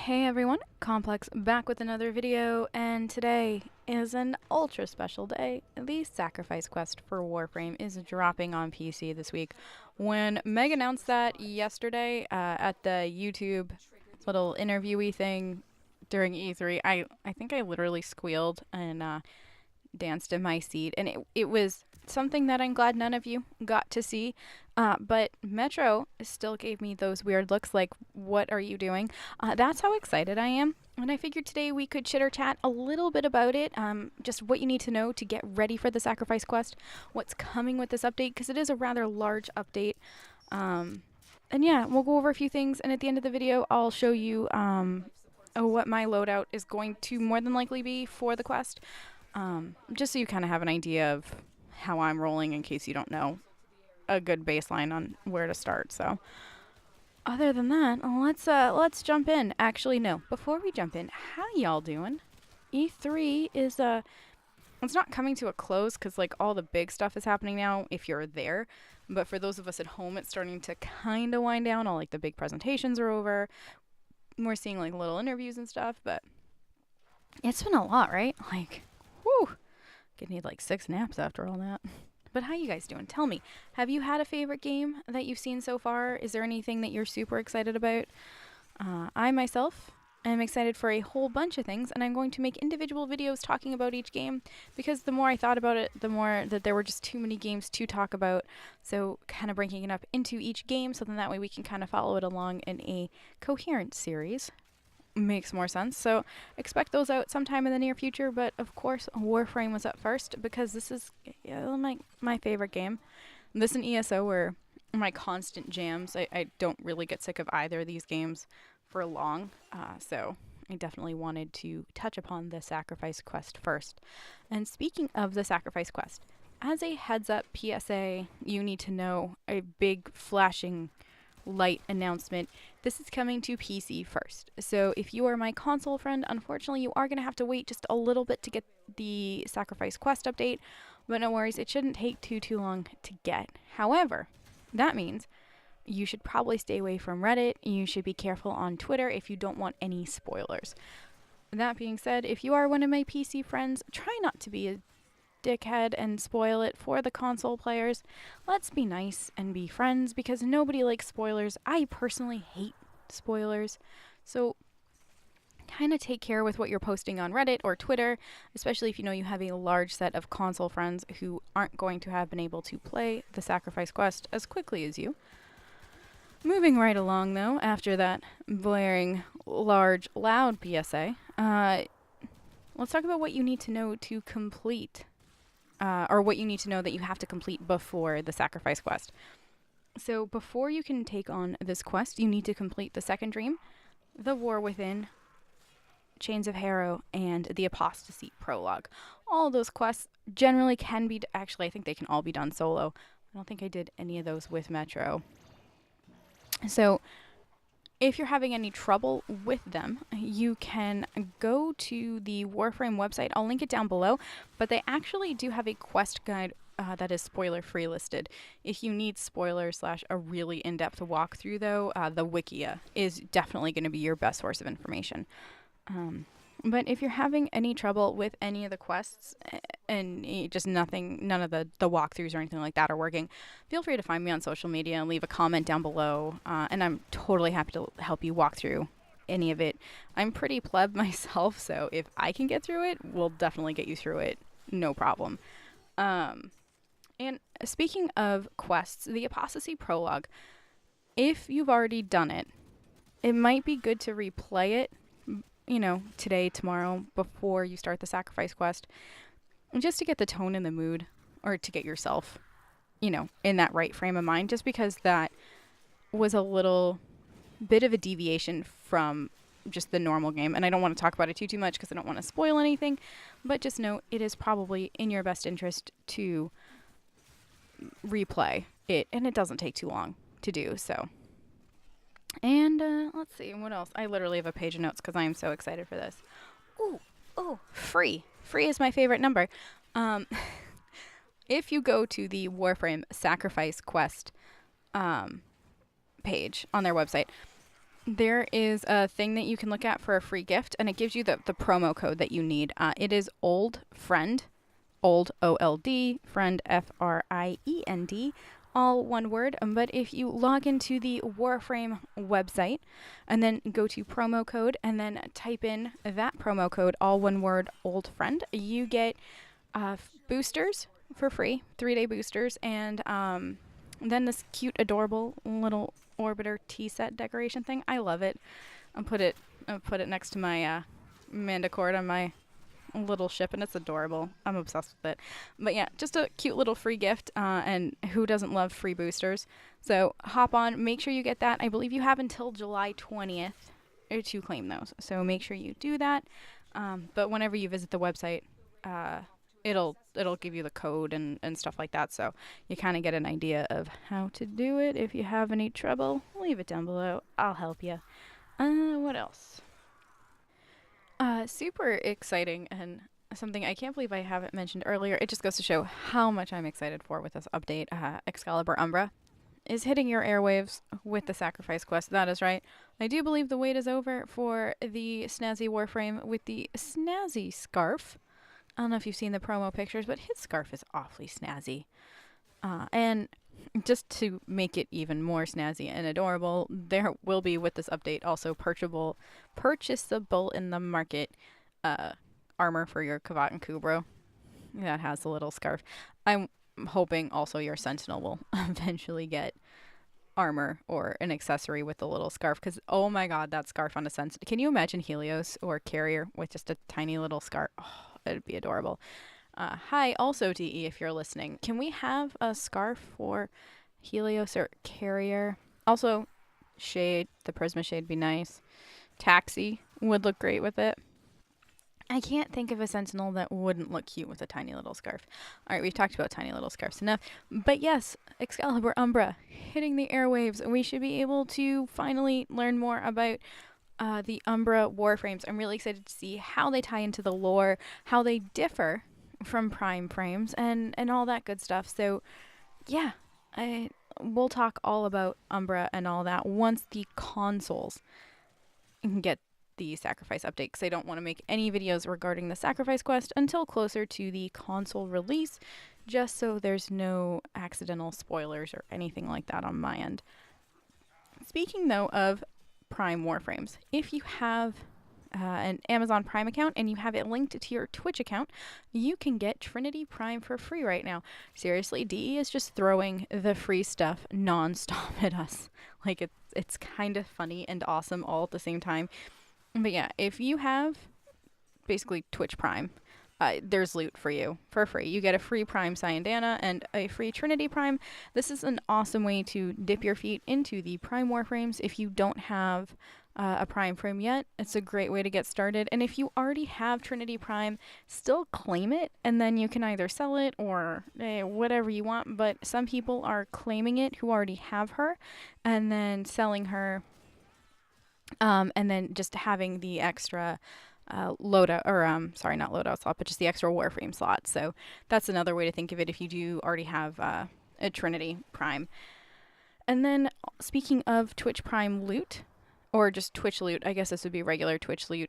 Hey everyone, Complex back with another video, and today is an ultra special day. The Sacrifice Quest for Warframe is dropping on PC this week. When Meg announced that yesterday at the YouTube little interviewee thing during E3, I think I literally squealed and danced in my seat, and it was something that I'm glad none of you got to see. But Metro still gave me those weird looks like, what are you doing? That's how excited I am. And I figured today we could chitter chat a little bit about it, just what you need to know to get ready for the Sacrifice Quest, what's coming with this update, because it is a rather large update. And yeah, we'll go over a few things, and at the end of the video, I'll show you what my loadout is going to more than likely be for the quest, just so you kind of have an idea of how I'm rolling in case you don't know a good baseline on where to start. So other than that, let's jump in. Actually, no, before we jump in, how y'all doing? E3 is it's not coming to a close because like all the big stuff is happening now if you're there, but for those of us at home, it's starting to kind of wind down. All like the big presentations are over. We're seeing like little interviews and stuff, but it's been a lot, right? Like, whew, could need like 6 naps after all that. But how you guys doing? Tell me, have you had a favorite game that you've seen so far? Is there anything that you're super excited about? I myself am excited for a whole bunch of things, and I'm going to make individual videos talking about each game, because the more I thought about it, the more that there were just too many games to talk about. So kind of breaking it up into each game, so then that way we can kind of follow it along in a coherent series. Makes more sense. So expect those out sometime in the near future, but of course Warframe was up first because this is my favorite game. This and ESO were my constant jams. I don't really get sick of either of these games for long, so I definitely wanted to touch upon the Sacrifice Quest first. And speaking of the Sacrifice Quest, as a heads up PSA, you need to know a big flashing light announcement. This is coming to PC first. So if you are my console friend, unfortunately you are going to have to wait just a little bit to get the Sacrifice Quest update, but no worries, it shouldn't take too long to get. However, that means you should probably stay away from Reddit. You should be careful on Twitter if you don't want any spoilers. That being said, if you are one of my PC friends, try not to be a dickhead and spoil it for the console players. Let's be nice and be friends, because nobody likes spoilers. I personally hate spoilers. So kind of take care with what you're posting on Reddit or Twitter, especially if you know you have a large set of console friends who aren't going to have been able to play the Sacrifice Quest as quickly as you. Moving right along, though, after that blaring, large, loud PSA, let's talk about what you need to know to complete or what you need to know that you have to complete before the Sacrifice Quest. So before you can take on this quest, you need to complete the Second Dream, the War Within, Chains of Harrow, and the Apostasy Prologue. All of those quests generally can be, actually I think they can all be done solo. I don't think I did any of those with Metro. So if you're having any trouble with them, you can go to the Warframe website. I'll link it down below, but they actually do have a quest guide that is spoiler-free listed. If you need spoilers / a really in-depth walkthrough, though, the Wikia is definitely going to be your best source of information. But if you're having any trouble with any of the quests and just none of the walkthroughs or anything like that are working, feel free to find me on social media and leave a comment down below, and I'm totally happy to help you walk through any of it. I'm pretty pleb myself, so if I can get through it, we'll definitely get you through it, no problem. And speaking of quests, the Apostasy Prologue, if you've already done it, it might be good to replay it, you know, today, tomorrow, before you start the Sacrifice Quest, just to get the tone and the mood, or to get yourself, you know, in that right frame of mind, just because that was a little bit of a deviation from just the normal game. And I don't want to talk about it too much because I don't want to spoil anything, but just know it is probably in your best interest to replay it, and it doesn't take too long to do, so. And let's see, what else? I literally have a page of notes because I am so excited for this. Ooh, free. Free is my favorite number. If you go to the Warframe Sacrifice Quest page on their website, there is a thing that you can look at for a free gift, and it gives you the promo code that you need. It is old friend, old OLD, friend FRIEND, all one word. But if you log into the Warframe website and then go to promo code and then type in that promo code, all one word, old friend, you get boosters for free, 3-day boosters, and then this cute, adorable little orbiter tea set decoration thing. I love it. I'll put it next to my Mandicord on my little ship, and it's adorable. I'm obsessed with it. But yeah, just a cute little free gift, and who doesn't love free boosters? So hop on, make sure you get that. I believe you have until July 20th to claim those, so make sure you do that. But whenever you visit the website, it'll give you the code and stuff like that, so you kind of get an idea of how to do it. If you have any trouble, leave it down below. I'll help you. What else? Super exciting, and something I can't believe I haven't mentioned earlier. It just goes to show how much I'm excited for with this update. Excalibur Umbra is hitting your airwaves with the Sacrifice quest. That is right. I do believe the wait is over for the snazzy Warframe with the snazzy scarf. I don't know if you've seen the promo pictures, but his scarf is awfully snazzy. And just to make it even more snazzy and adorable, there will be, with this update, also purchasable in the market armor for your Kavat and Kubro. That has a little scarf. I'm hoping also your Sentinel will eventually get armor or an accessory with the little scarf, because oh my god, that scarf on a Sentinel. Can you imagine Helios or Carrier with just a tiny little scarf? Oh, it'd be adorable. Hi, also DE, if you're listening. Can we have a scarf for Helios or Carrier? Also, Shade, the Prisma Shade would be nice. Taxi would look great with it. I can't think of a Sentinel that wouldn't look cute with a tiny little scarf. Alright, we've talked about tiny little scarves enough. But yes, Excalibur Umbra hitting the airwaves. We should be able to finally learn more about the Umbra Warframes. I'm really excited to see how they tie into the lore, how they differ from Prime frames, and all that good stuff. So yeah, we'll talk all about Umbra and all that once the consoles get the Sacrifice update, because I don't want to make any videos regarding the Sacrifice quest until closer to the console release, just so there's no accidental spoilers or anything like that on my end. Speaking though of Prime Warframes, if you have an Amazon Prime account and you have it linked to your Twitch account, you can get Trinity Prime for free right now. Seriously, DE is just throwing the free stuff non-stop at us. Like, it's kind of funny and awesome all at the same time. But yeah, if you have basically Twitch Prime, there's loot for you for free. You get a free Prime Syandana and a free Trinity Prime. This is an awesome way to dip your feet into the Prime Warframes. If you don't have a Prime frame yet, it's a great way to get started. And if you already have Trinity Prime, still claim it, and then you can either sell it or whatever you want. But some people are claiming it who already have her, and then selling her, and then just having the extra loadout, or sorry, not loadout slot, but just the extra Warframe slot. So that's another way to think of it if you do already have a Trinity Prime. And then speaking of Twitch Prime loot, or just Twitch loot, I guess this would be regular Twitch loot.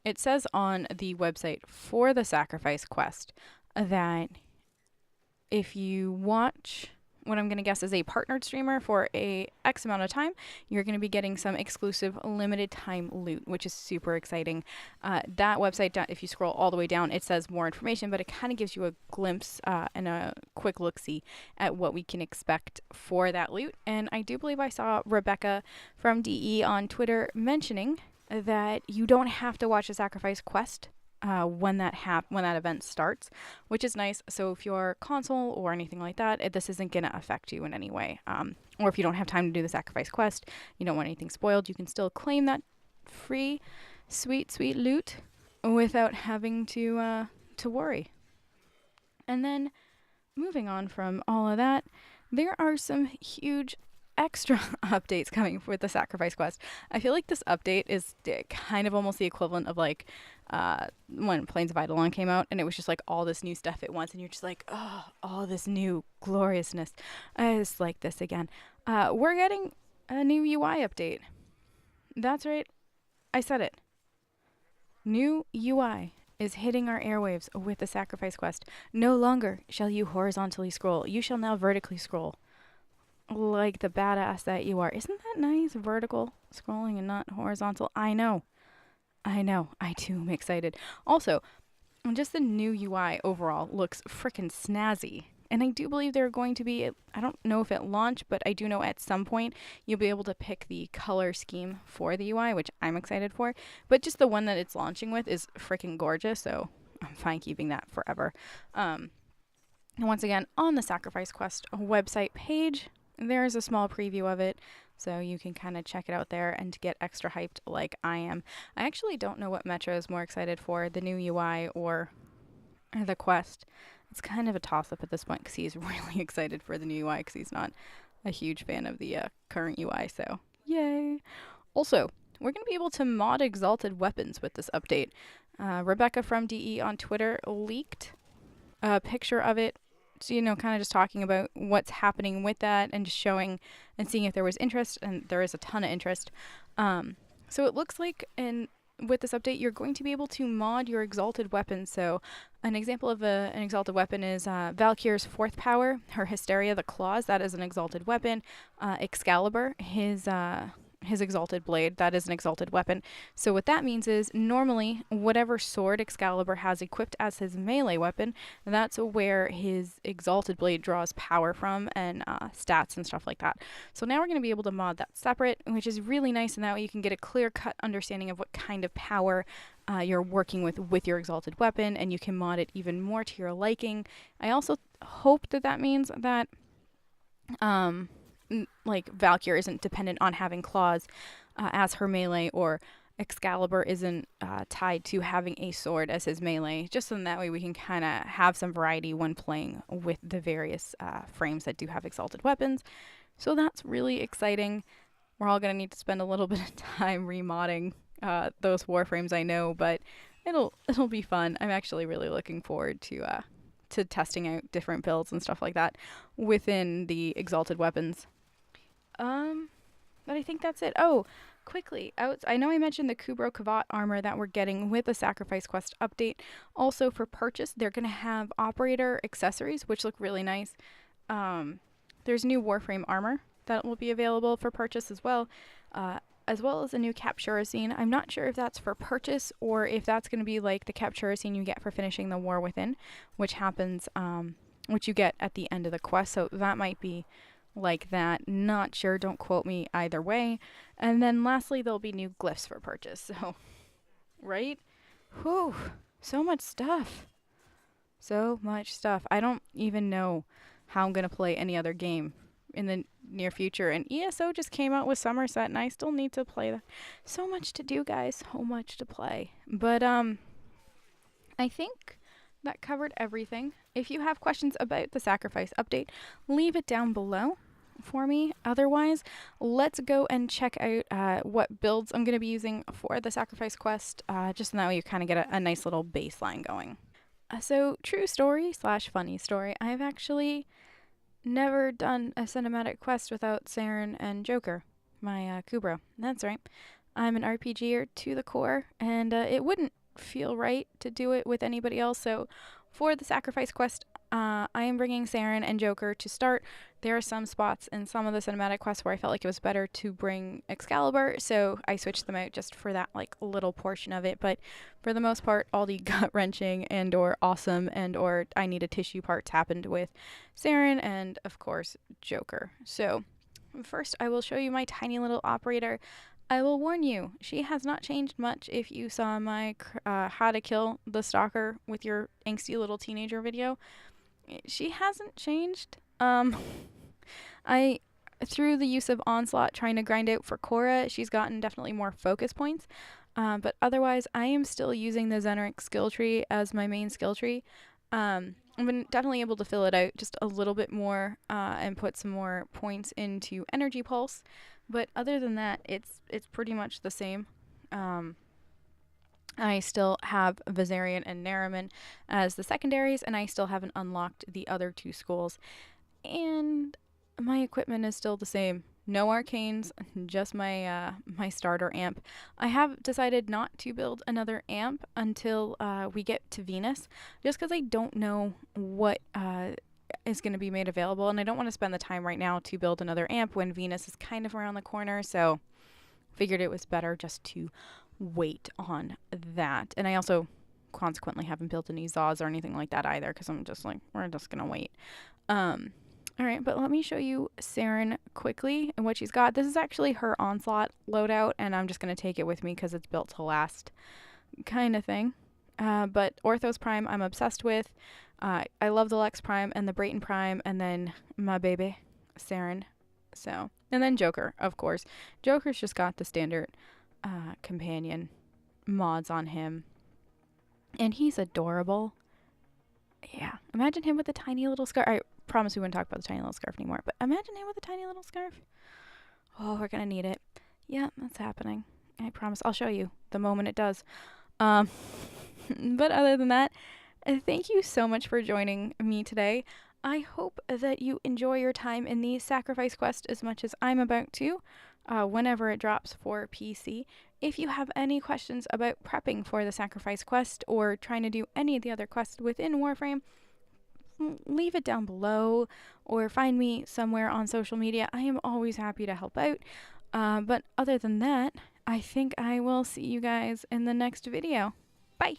It says on the website for the Sacrifice quest that if you watch what I'm going to guess is a partnered streamer for a X amount of time, you're going to be getting some exclusive limited time loot, which is super exciting. That website, if you scroll all the way down, it says more information, but it kind of gives you a glimpse and a quick look-see at what we can expect for that loot. And I do believe I saw Rebecca from DE on Twitter mentioning that you don't have to watch the Sacrifice quest when that event starts, which is nice. So if you're console or anything like that, this isn't going to affect you in any way. Or if you don't have time to do the Sacrifice quest, you don't want anything spoiled, you can still claim that free, sweet, sweet loot without having to worry. And then moving on from all of that, there are some huge extra updates coming with the Sacrifice quest. I feel like this update is kind of almost the equivalent of like when Plains of Eidolon came out, and it was just like all this new stuff at once, and you're just like, oh, all this new gloriousness. I just like this again. We're getting a new UI update. That's right. I said it. New UI is hitting our airwaves with the Sacrifice Quest. No longer shall you horizontally scroll. You shall now vertically scroll. Like the badass that you are. Isn't that nice? Vertical scrolling and not horizontal. I know. I too am excited. Also, just the new UI overall looks frickin' snazzy. And I do believe they're going to be, I don't know if at launch, but I do know at some point you'll be able to pick the color scheme for the UI, which I'm excited for. But just the one that it's launching with is frickin' gorgeous, so I'm fine keeping that forever. And once again, on the Sacrifice Quest website page, there's a small preview of it, so you can kind of check it out there and get extra hyped like I am. I actually don't know what Metro is more excited for, the new UI or the Quest. It's kind of a toss-up at this point because he's really excited for the new UI because he's not a huge fan of the current UI, so yay. Also, we're going to be able to mod Exalted Weapons with this update. Rebecca from DE on Twitter leaked a picture of it, so, kind of just talking about what's happening with that and just showing and seeing if there was interest, and there is a ton of interest. So it looks like with this update, you're going to be able to mod your Exalted Weapons. So an example of an Exalted Weapon is Valkyr's 4th power, her Hysteria, the Claws, that is an Exalted Weapon. Excalibur, his Exalted Blade, that is an Exalted Weapon. So what that means is normally whatever sword Excalibur has equipped as his melee weapon, that's where his Exalted Blade draws power from and stats and stuff like that. So now we're going to be able to mod that separate, which is really nice, and that way you can get a clear-cut understanding of what kind of power you're working with your Exalted Weapon, and you can mod it even more to your liking. I also hope that means that like Valkyr isn't dependent on having claws as her melee, or Excalibur isn't tied to having a sword as his melee, just so that way we can kind of have some variety when playing with the various frames that do have Exalted Weapons. So that's really exciting. We're all going to need to spend a little bit of time remodding those Warframes, I know, but it'll be fun. I'm actually really looking forward to testing out different builds and stuff like that within the Exalted Weapons. But I think that's it. Oh, quickly, I know I mentioned the Kubro Kavat armor that we're getting with the Sacrifice Quest update. Also for purchase, they're going to have operator accessories, which look really nice. There's new Warframe Armor that will be available for purchase as well as a new Captura scene. I'm not sure if that's for purchase or if that's going to be like the Captura scene you get for finishing the War Within, which happens, which you get at the end of the quest. So that might be like that. Not sure. Don't quote me either way. And then lastly, there'll be new glyphs for purchase. So, right? Whew. So much stuff. So much stuff. I don't even know how I'm going to play any other game in the near future. And ESO just came out with Somerset, and I still need to play that. So much to do, guys. So much to play. But, I think that covered everything. If you have questions about the Sacrifice update, leave it down below for me. Otherwise, let's go and check out what builds I'm going to be using for the Sacrifice quest, just so that way you kind of get a nice little baseline going. So, true story / funny story, I've actually never done a cinematic quest without Saren and Joker, my Kubro. That's right. I'm an RPGer to the core, and it wouldn't feel right to do it with anybody else. So for the Sacrifice quest, I am bringing Saren and Joker to start. There are some spots in some of the cinematic quests where I felt like it was better to bring Excalibur, so I switched them out just for that like little portion of it. But for the most part, all the gut-wrenching and or awesome and or I need a tissue parts happened with Saren and of course Joker. So first I will show you my tiny little operator. I will warn you, she has not changed much. If you saw my how to kill the stalker with your angsty little teenager video, she hasn't changed. Through the use of Onslaught trying to grind out for Korra, she's gotten definitely more focus points. But otherwise, I am still using the Zenric skill tree as my main skill tree. I've been definitely able to fill it out just a little bit more and put some more points into Energy Pulse. But other than that, it's pretty much the same. I still have Viserion and Nariman as the secondaries, and I still haven't unlocked the other two schools. And my equipment is still the same. No arcanes, just my my starter amp. I have decided not to build another amp until we get to Venus, just because I don't know what is going to be made available, and I don't want to spend the time right now to build another amp when Venus is kind of around the corner, so figured it was better just to wait on that. And I also consequently haven't built any Zaws or anything like that either, because I'm just like, we're just going to wait. All right, but let me show you Saren quickly and what she's got. This is actually her Onslaught loadout, and I'm just going to take it with me because it's built to last kind of thing. But Orthos Prime I'm obsessed with. I love the Lex Prime and the Brayton Prime, and then my baby, Saren. So, and then Joker, of course. Joker's just got the standard companion mods on him. And he's adorable. Yeah, imagine him with a tiny little scarf. I promise we wouldn't talk about the tiny little scarf anymore, but imagine him with a tiny little scarf. Oh, we're gonna need it. Yeah, that's happening. I promise. I'll show you the moment it does. But other than that, thank you so much for joining me today. I hope that you enjoy your time in the sacrifice quest as much as I'm about to, whenever it drops for PC. If you have any questions about prepping for the sacrifice quest or trying to do any of the other quests within Warframe, leave it down below or find me somewhere on social media. I am always happy to help out. But other than that, I think I will see you guys in the next video. Bye!